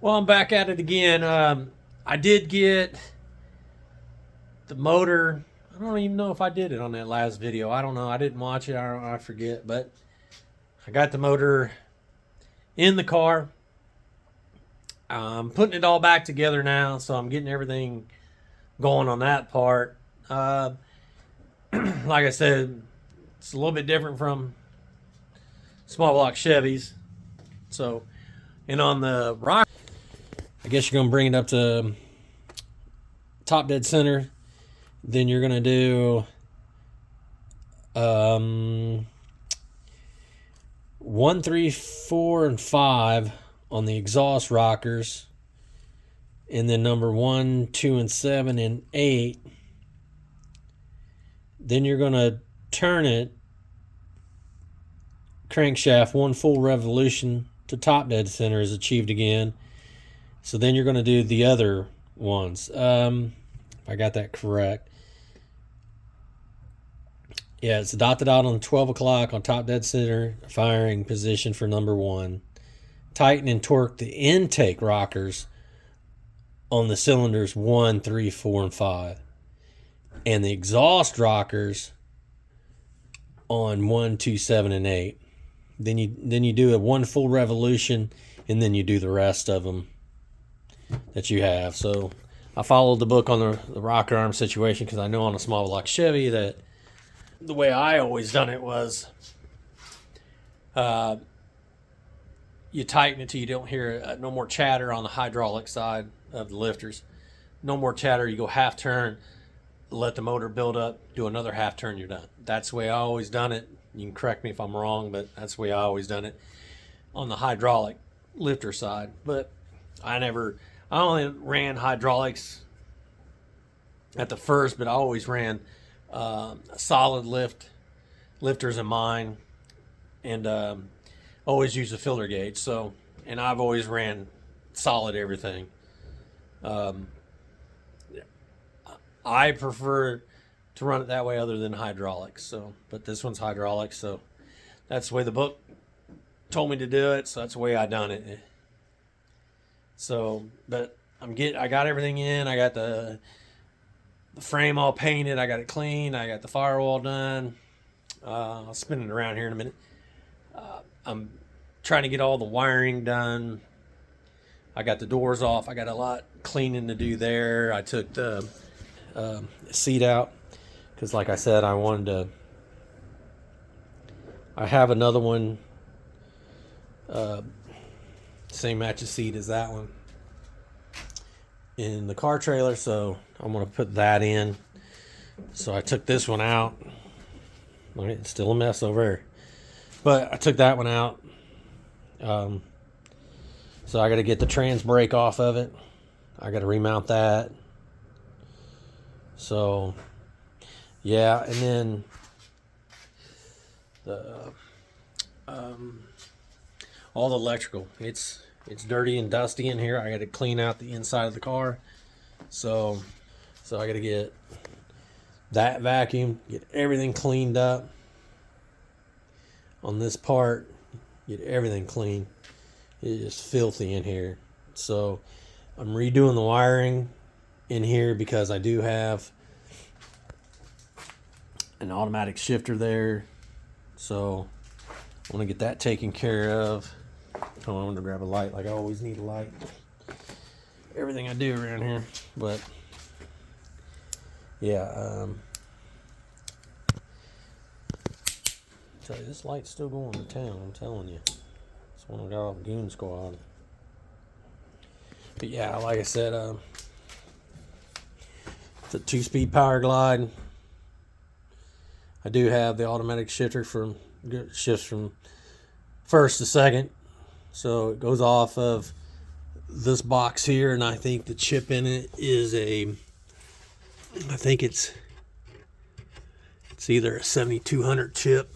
Well, I'm back at it again. I did get the motor. I don't even know if I did it on that last video. I don't know. I didn't watch it. I forget. But I got the motor in the car. I'm putting it all back together now, so I'm getting everything going on that part. Like I said, it's a little bit different from small block Chevys. So, and on the rock, I guess you're going to bring it up to top dead center. Then you're going to do 1, 3, 4, and 5 on the exhaust rockers. And then number 1, 2, and 7, and 8. Then you're going to turn it crankshaft 1 full revolution to top dead center is achieved again. So then you're going to do the other ones. If I got that correct. Yeah, it's dot to dot on 12 o'clock on top dead center, firing position for number 1. Tighten and torque the intake rockers on the cylinders 1, 3, 4, and 5. And the exhaust rockers on 1, 2, 7, and 8. Then you do a 1 full revolution, and then you do the rest of them that you have. So I followed the book on the rocker arm situation because I know on a small block Chevy that the way I always done it was you tighten it till you don't hear no more chatter on the hydraulic side of the lifters. No more chatter. You go half turn, let the motor build up, do another half turn, you're done. That's the way I always done it. You can correct me if I'm wrong, but that's the way I always done it on the hydraulic lifter side. But I only ran hydraulics at the first, but I always ran solid lifters in mine, and always use a filler gauge. So, and I've always ran solid everything. I prefer to run it that way other than hydraulics. So, but this one's hydraulics, so that's the way the book told me to do it. So that's the way I done it. So, but I got everything in. I got the frame all painted. I got it clean. I got the firewall done. I'll spin it around here in a minute. I'm trying to get all the wiring done. I got the doors off. I got a lot cleaning to do there. I took the seat out because, like I said, I have another one, same matching seat as that one in the car trailer, so I'm going to put that in. So I took this one out. It's still a mess over here, but I took that one out. So I got to get the trans brake off of it. I got to remount that. So yeah, and then the all the electrical, it's dirty and dusty in here. I got to clean out the inside of the car. So I got to get that vacuum, get everything cleaned up on this part, get everything clean. It's just filthy in here. So I'm redoing the wiring in here because I do have an automatic shifter there. So I want to get that taken care of. I want to grab a light, like I always need a light. Everything I do around here. But yeah, tell you, this light's still going to town, I'm telling you. It's one of our goon squad. But yeah, like I said, it's a 2-speed power glide. I do have the automatic shifter shifts from first to second. So it goes off of this box here, and I think the chip in it is I think it's either a 7200 chip,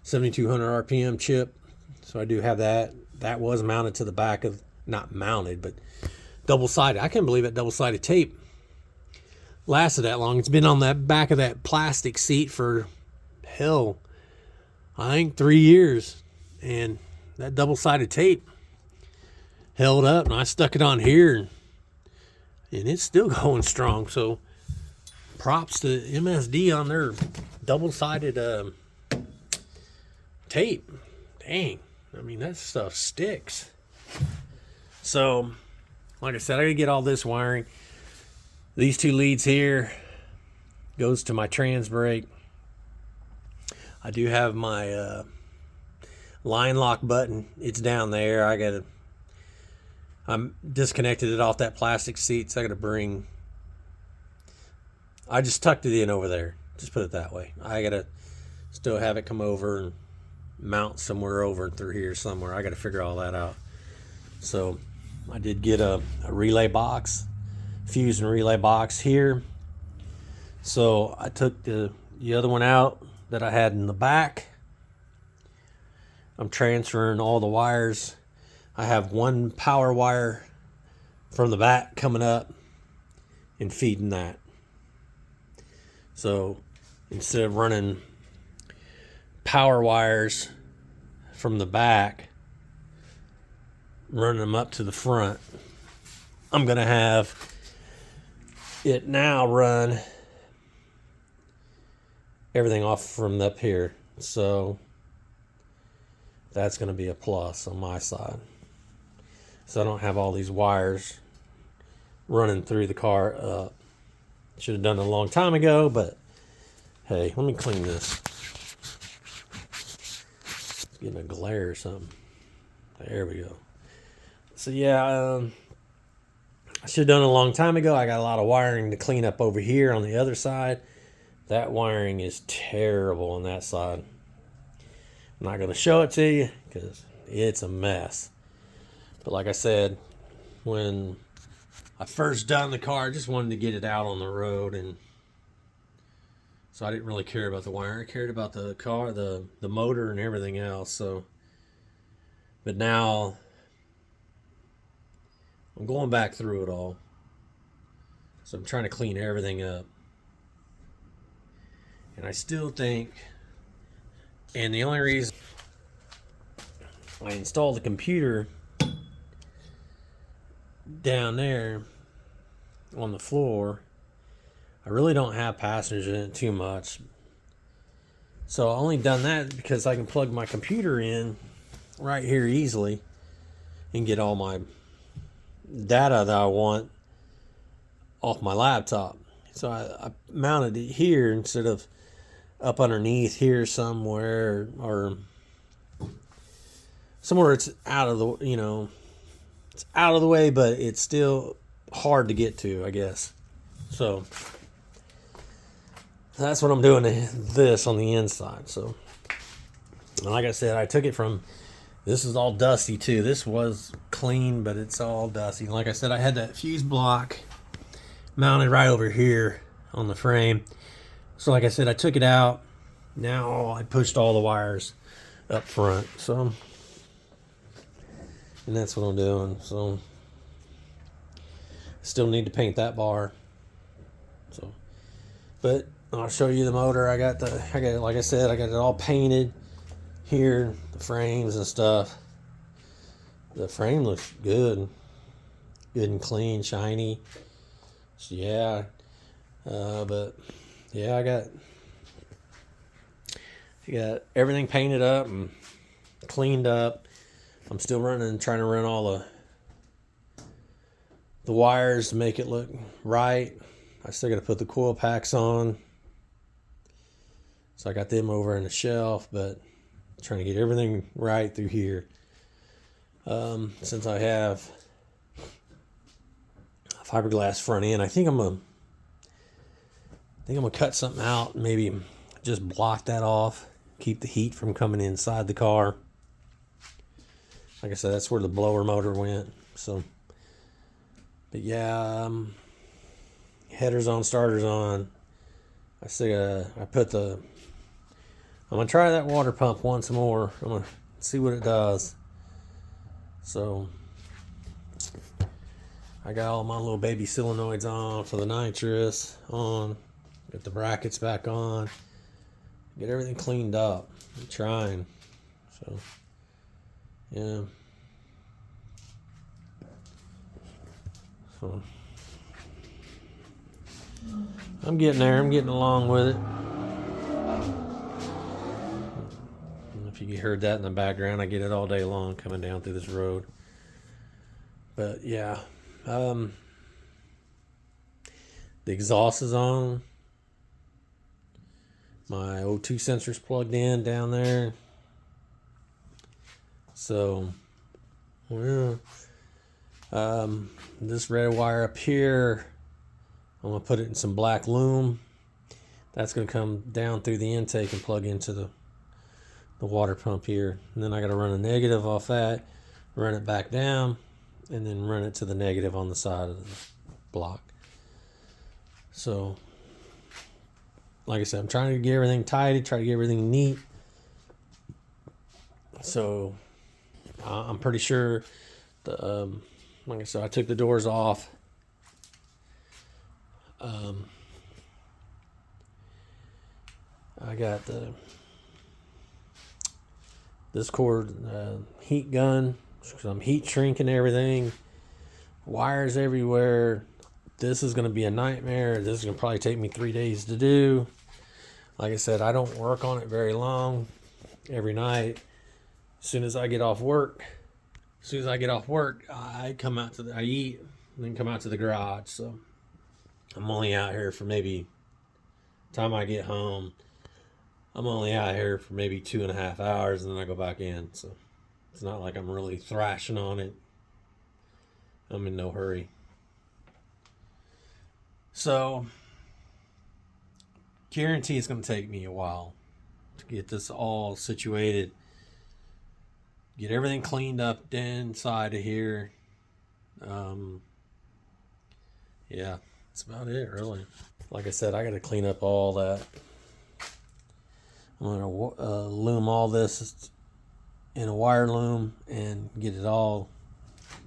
7200 RPM chip. So I do have that. That was mounted to the back of, not mounted, but double-sided. I can't believe that double-sided tape lasted that long. It's been on that back of that plastic seat for, hell, I think 3 years. And that double-sided tape held up, and I stuck it on here, and it's still going strong. So props to MSD on their double-sided tape. Dang, I mean, that stuff sticks. So like I said, I gotta get all this wiring. These two leads here goes to my trans brake. I do have my line lock button. It's down there. I'm disconnected it off that plastic seat, so I just tucked it in over there. Just put it that way. I gotta still have it come over and mount somewhere over through here somewhere. I gotta figure all that out. So I did get a relay box, fuse and relay box here. So I took the other one out that I had in the back. I'm transferring all the wires. I have one power wire from the back coming up and feeding that. So instead of running power wires from the back, running them up to the front, I'm going to have it now run everything off from up here. So that's going to be a plus on my side. So I don't have all these wires running through the car up. Should have done it a long time ago, but hey, let me clean this. It's getting a glare or something. There we go. So yeah, I should have done it a long time ago. I got a lot of wiring to clean up over here on the other side. That wiring is terrible on that side. I'm not going to show it to you because it's a mess. But like I said, when I first done the car, I just wanted to get it out on the road, and so I didn't really care about the wiring. I cared about the car, the motor, and everything else. So, but now I'm going back through it all. So I'm trying to clean everything up. And I still think, and the only reason I installed the computer down there on the floor, I really don't have passengers in it too much. So I only done that because I can plug my computer in right here easily and get all my data that I want off my laptop. So I mounted it here instead of up underneath here somewhere, or somewhere it's out of the, it's out of the way, but it's still hard to get to, I guess. So that's what I'm doing to this on the inside. So like I said, I took it from, this is all dusty too. This was clean, but it's all dusty. Like I said, I had that fuse block mounted right over here on the frame. So like I said, I took it out. Now I pushed all the wires up front. So, and that's what I'm doing. So still need to paint that bar. So, but I'll show you the motor. I got like I said, I got it all painted here, the frames and stuff. The frame looks good and clean, shiny. So yeah, but yeah, I got everything painted up and cleaned up. I'm still trying to run all the wires to make it look right. I still got to put the coil packs on. So I got them over in the shelf, but I'm trying to get everything right through here. Since I have a fiberglass front end, I think I'm gonna cut something out, maybe just block that off, keep the heat from coming inside the car. Like I said, that's where the blower motor went. So, but yeah, headers on, starters on. I'm gonna try that water pump once more. I'm gonna see what it does. So I got all my little baby solenoids on for the nitrous on. Get the brackets back on. Get everything cleaned up. I'm trying. So yeah. So I'm getting there. I'm getting along with it. If you heard that in the background, I get it all day long coming down through this road. But yeah, the exhaust is on. My O2 sensor's plugged in down there. So, well, this red wire up here, I'm going to put it in some black loom. That's going to come down through the intake and plug into the water pump here. And then I got to run a negative off that, run it back down, and then run it to the negative on the side of the block. So, like I said, I'm trying to get everything tidy, try to get everything neat. So, I'm pretty sure the like I said, I took the doors off. I got this cord heat gun, because I'm heat shrinking everything. Wires everywhere. This is going to be a nightmare. This is going to probably take me 3 days to do. Like I said, I don't work on it very long. Every night, as soon as I get off work, I come out I eat, and then come out to the garage. So I'm only out here for maybe, time I get home, I'm only out here for maybe 2.5 hours, and then I go back in. So it's not like I'm really thrashing on it. I'm in no hurry. So, guarantee it's going to take me a while to get this all situated. Get everything cleaned up inside of here. Yeah, that's about it, really. Like I said, I got to clean up all that. I'm going to loom all this in a wire loom and get it all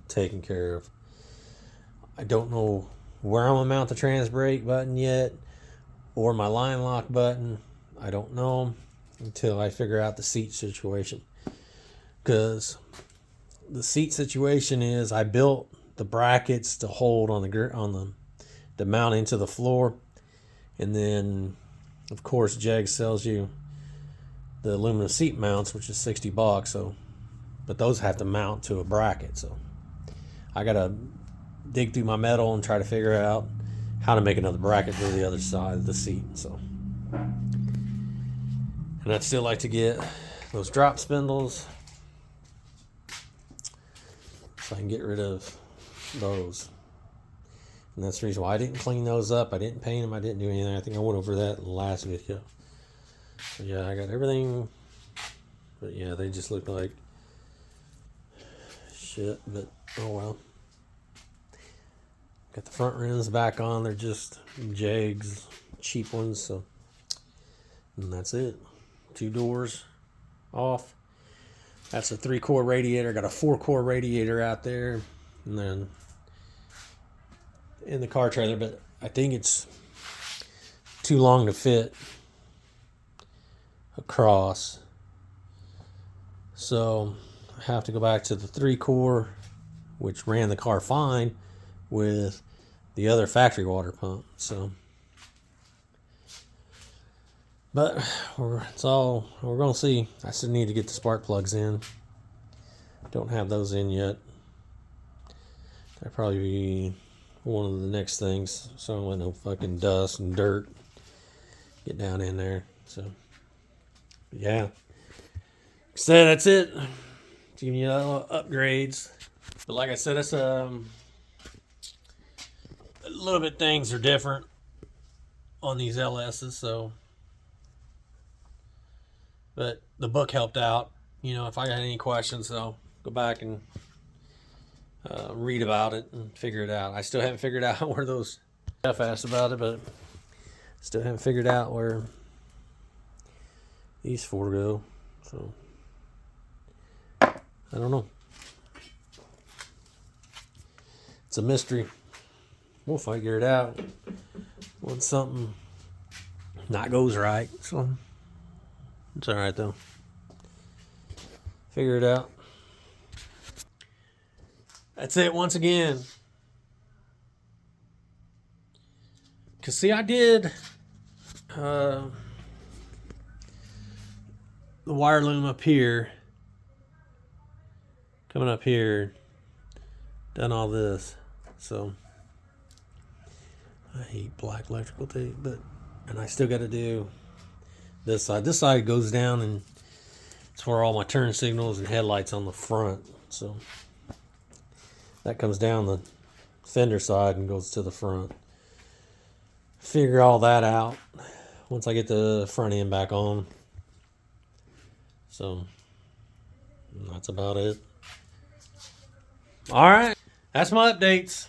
taken care of. I don't know where I'm going to mount the trans brake button yet, or my line lock button. I don't know until I figure out the seat situation. Because the seat situation is, I built the brackets to hold on the mount into the floor, and then of course Jag sells you the aluminum seat mounts, which is $60. So, but those have to mount to a bracket. So I gotta dig through my metal and try to figure out how to make another bracket for the other side of the seat. So, and I'd still like to get those drop spindles, so I can get rid of those. And that's the reason why I didn't clean those up. I didn't paint them. I didn't do anything. I think I went over that in the last video. So yeah, I got everything. But yeah, they just look like shit. But oh well. Got the front rims back on. They're just Jags, cheap ones. So, and that's it. 2 doors off. That's a 3-core radiator. Got a 4-core radiator out there, and then in the car trailer, but I think it's too long to fit across. So I have to go back to the 3-core, which ran the car fine with the other factory water pump. So, but we're going to see. I still need to get the spark plugs in. Don't have those in yet. That'll probably be one of the next things, so I don't let no fucking dust and dirt get down in there. So yeah, so that's it. Giving you upgrades, but like I said, it's a little bit, things are different on these LSs. So, but the book helped out. You know, if I got any questions, I'll go back and read about it and figure it out. I still haven't figured out where those Jeff asked about it, but still haven't figured out where these 4 go. So I don't know. It's a mystery. We'll figure it out when something not goes right. So it's all right though. Figure it out. That's it once again. Cause see, I did the wire loom up here, coming up here, done all this. So I hate black electrical tape, and I still got to do this side. This side goes down, and it's where all my turn signals and headlights on the front. So that comes down the fender side and goes to the front. Figure all that out once I get the front end back on. So that's about it. All right, that's my updates.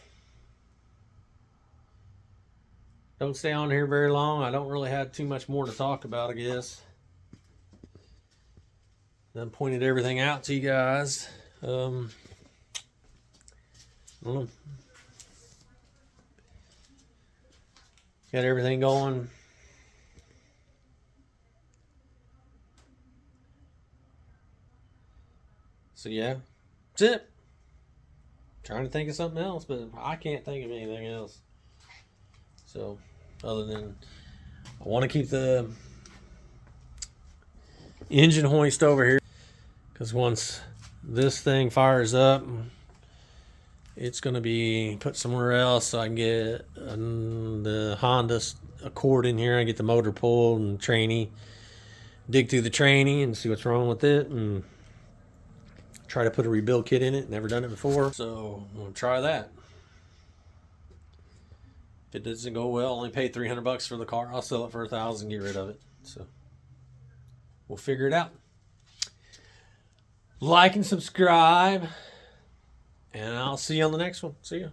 Don't stay on here very long. I don't really have too much more to talk about, I guess. Then pointed everything out to you guys. I don't know. Got everything going. So yeah, that's it. Trying to think of something else, but I can't think of anything else. So, other than I want to keep the engine hoist over here, because once this thing fires up, it's going to be put somewhere else, so I can get the Honda Accord in here. I get the motor pulled and trainee, dig through the trainee and see what's wrong with it, and try to put a rebuild kit in it. Never done it before, so I'm going to try that. If it doesn't go well, only pay $300 for the car. I'll sell it for $1,000 and get rid of it. So we'll figure it out. Like and subscribe, and I'll see you on the next one. See ya.